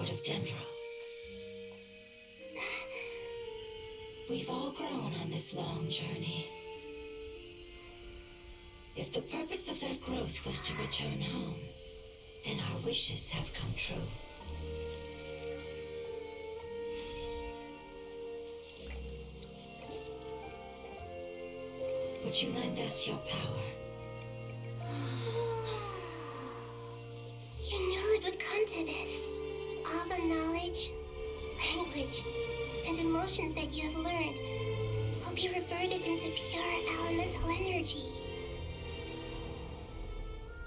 Lord of Dendro. We've all grown on this long journey. If the purpose of that growth was to return home, then our wishes have come true. Would you lend us your power? You knew it would come to this. All the knowledge, language, and emotions that you have learned will be reverted into pure elemental energy.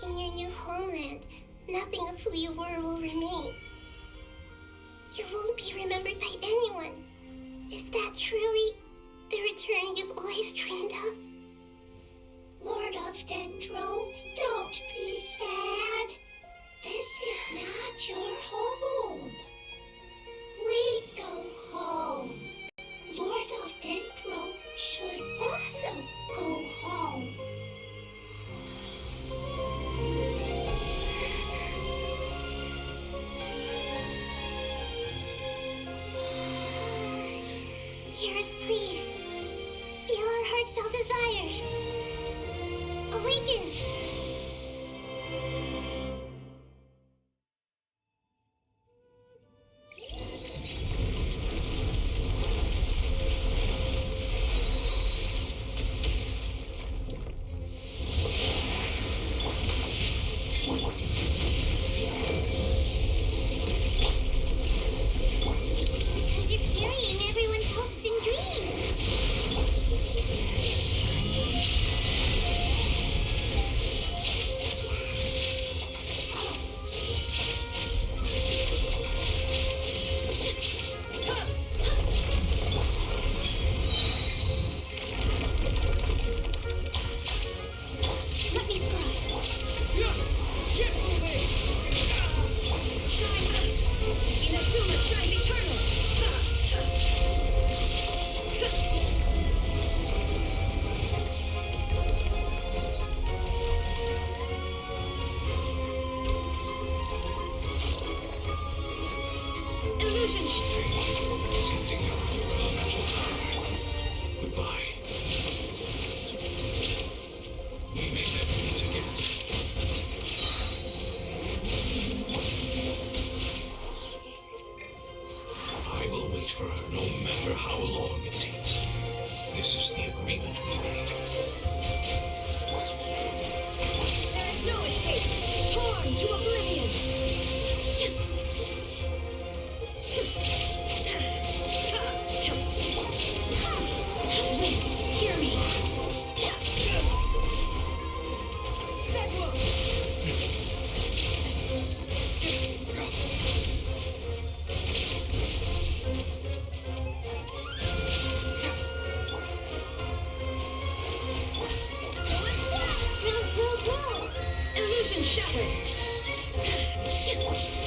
In your new homeland, nothing of who you were will remain. You won't be remembered by anyone. Is that truly the return you've always dreamed of? Lord of Dendro, don't be sad. This is not your home. We go home. Lord of Dendro should also go home. Hear us, please. Feel our heartfelt desires. Awaken! Because you're carrying everyone's hopes and dreams. Let me scribe. Get moving! Shine! Inazuma shines eternal! Illusion Protecting your elemental power. Goodbye. We may never meet again. I will wait for her no matter how long it takes. This is the agreement we made. There is no escape! Torn to oblivion! Wait, hear me! Roll! Illusion shattered!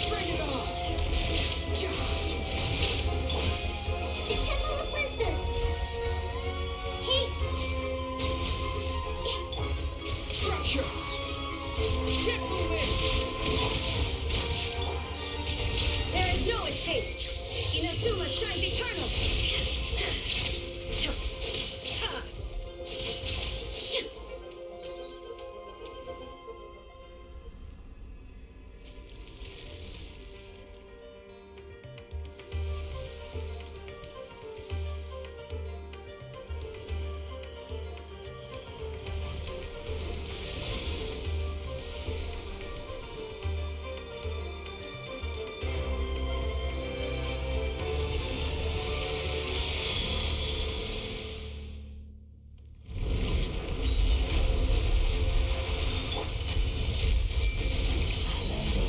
Bring it on! The Temple of Wisdom! Take! Structure! Get moving! There is no escape! Inazuma shines eternal!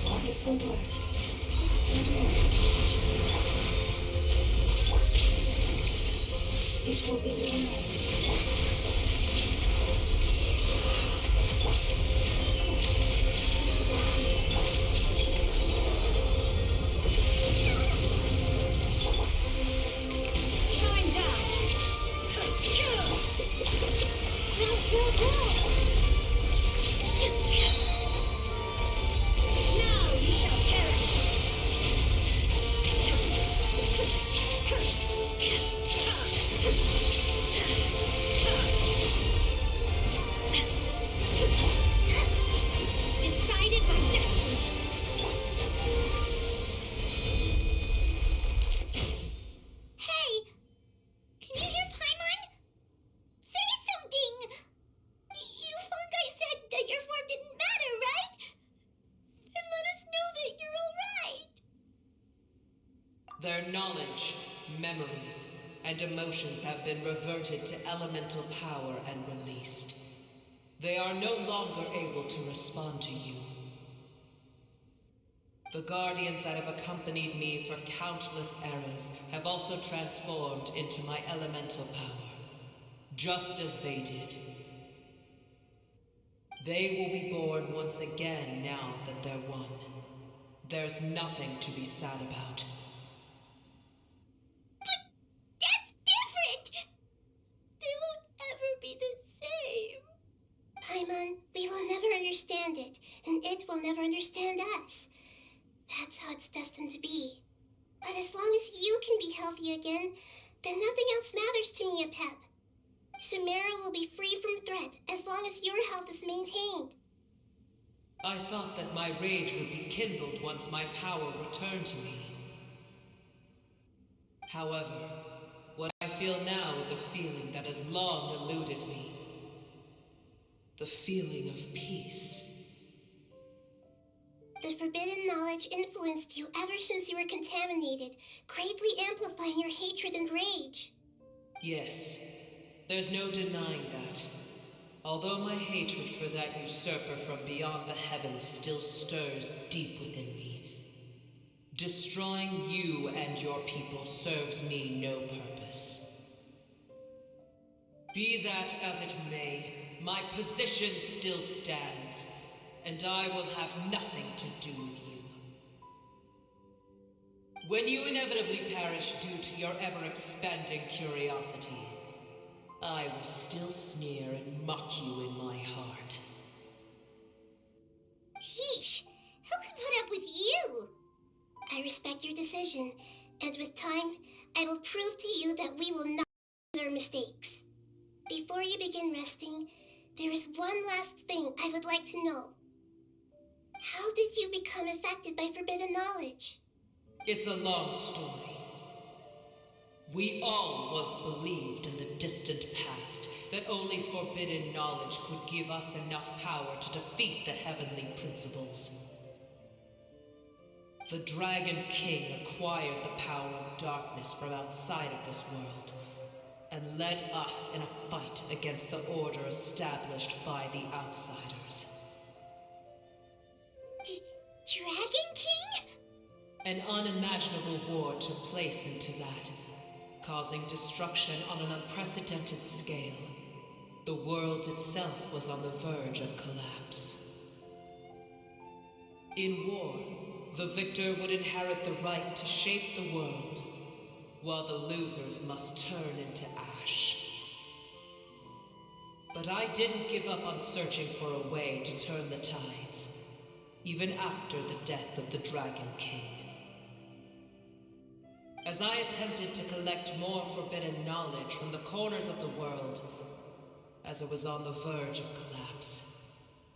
Wonderful word. It will be remembered. Shine down! Roll! Now you shall perish! Their knowledge, memories, and emotions have been reverted to elemental power and released. They are no longer able to respond to you. The guardians that have accompanied me for countless eras have also transformed into my elemental power, just as they did. They will be born once again now that they're one. There's nothing to be sad about. That's different! They won't ever be the same. Paimon, we will never understand it, and it will never understand us. That's how it's destined to be. But as long as you can be healthy again, then nothing else matters to me, Apep. Samara will be free from threat as long as your health is maintained. I thought that my rage would be kindled once my power returned to me. However, what I feel now is a feeling that has long eluded me. The feeling of peace. The forbidden knowledge influenced you ever since you were contaminated, greatly amplifying your hatred and rage. Yes, there's no denying that. Although my hatred for that usurper from beyond the heavens still stirs deep within me, destroying you and your people serves me no purpose. Be that as it may, my position still stands, and I will have nothing to do with you. When you inevitably perish due to your ever-expanding curiosity, I will still sneer and mock you in my heart. Sheesh, who could put up with you? I respect your decision, and with time, I will prove to you that we will not make our mistakes. Before you begin resting, there is one last thing I would like to know. How did you become affected by forbidden knowledge? It's a long story. We all once believed in the distant past that only forbidden knowledge could give us enough power to defeat the heavenly principles. The Dragon King acquired the power of darkness from outside of this world, and led us in a fight against the order established by the outsiders. Dragon King? An unimaginable war took place into that, causing destruction on an unprecedented scale. The world itself was on the verge of collapse. In war, the victor would inherit the right to shape the world, while the losers must turn into ash. But I didn't give up on searching for a way to turn the tides, even after the death of the Dragon King. As I attempted to collect more forbidden knowledge from the corners of the world, as it was on the verge of collapse,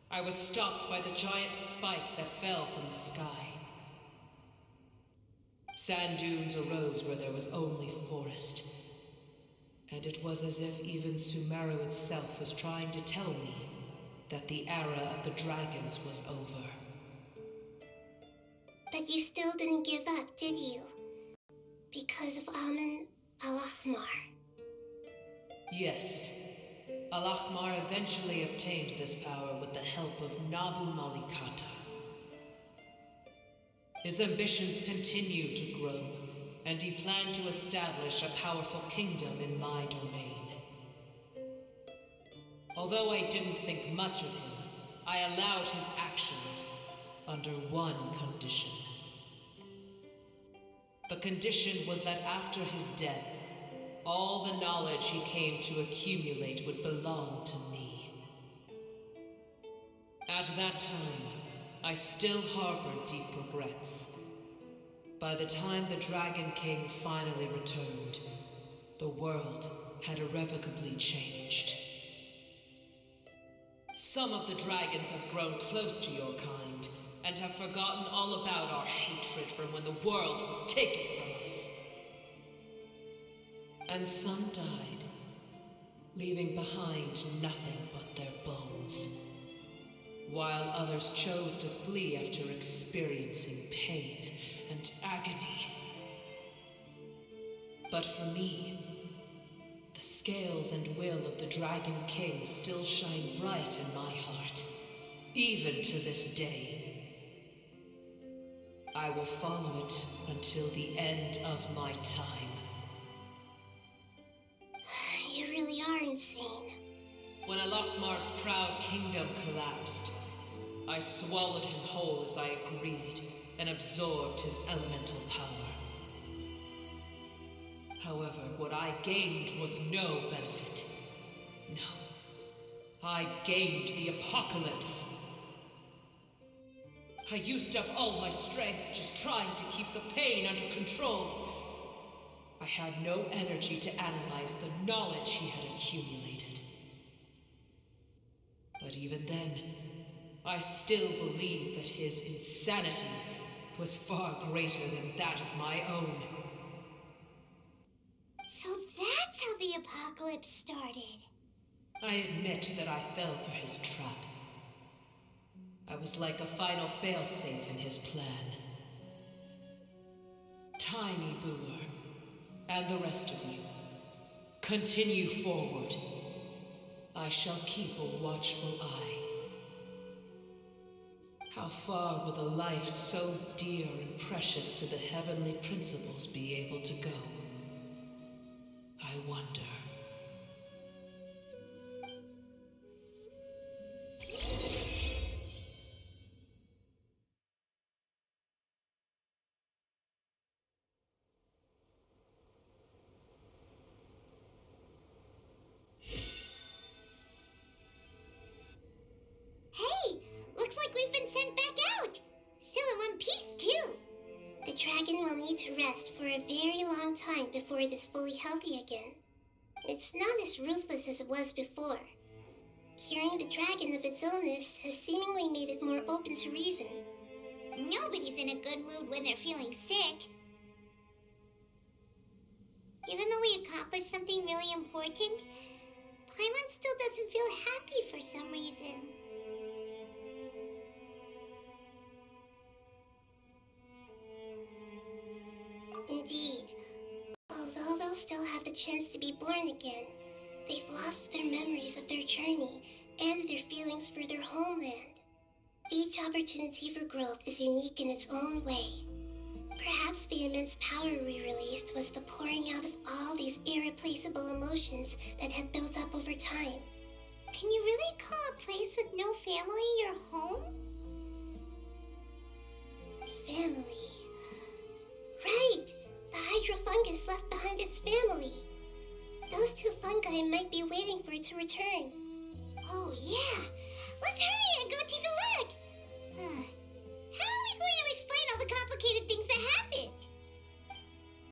I was stopped by the giant spike that fell from the sky. Sand dunes arose where there was only forest, and it was as if even Sumeru itself was trying to tell me that the era of the dragons was over. But you still didn't give up, did you? Because of Amun Al-Ahmar. Yes. Al-Ahmar eventually obtained this power with the help of Nabu Malikata. His ambitions continued to grow, and he planned to establish a powerful kingdom in my domain. Although I didn't think much of him, I allowed his actions under one condition. The condition was that after his death, all the knowledge he came to accumulate would belong to me. At that time, I still harbored deep regrets. By the time the Dragon King finally returned, the world had irrevocably changed. Some of the dragons have grown close to your kind, and have forgotten all about our hatred from when the world was taken from us. And some died, leaving behind nothing but their bones, while others chose to flee after experiencing pain and agony. But for me, the scales and will of the Dragon King still shine bright in my heart, even to this day. I will follow it until the end of my time. You really are insane. When Alokmar's proud kingdom collapsed, I swallowed him whole as I agreed, and absorbed his elemental power. However, what I gained was no benefit. No. I gained the apocalypse. I used up all my strength just trying to keep the pain under control. I had no energy to analyze the knowledge he had accumulated. But even then, I still believed that his insanity was far greater than that of my own. So that's how the apocalypse started. I admit that I fell for his trap. I was like a final failsafe in his plan. Tiny Booer, and the rest of you, continue forward. I shall keep a watchful eye. How far will a life so dear and precious to the heavenly principles be able to go? I wonder. Hey! Looks like we've been sent back out! Still in one piece, too! The dragon will need to rest for a very long time before it is fully healthy again. It's not as ruthless as it was before. Curing the dragon of its illness has seemingly made it more open to reason. Nobody's in a good mood when they're feeling sick. Even though we accomplished something really important, Paimon still doesn't feel happy for some reason. Indeed. Although they'll still have the chance to be born again, they've lost their memories of their journey and their feelings for their homeland. Each opportunity for growth is unique in its own way. Perhaps the immense power we released was the pouring out of all these irreplaceable emotions that had built up over time. Can you really call a place with no family your home? Family. Right! The hydrofungus left behind its family. Those two fungi might be waiting for it to return. Oh yeah! Let's hurry!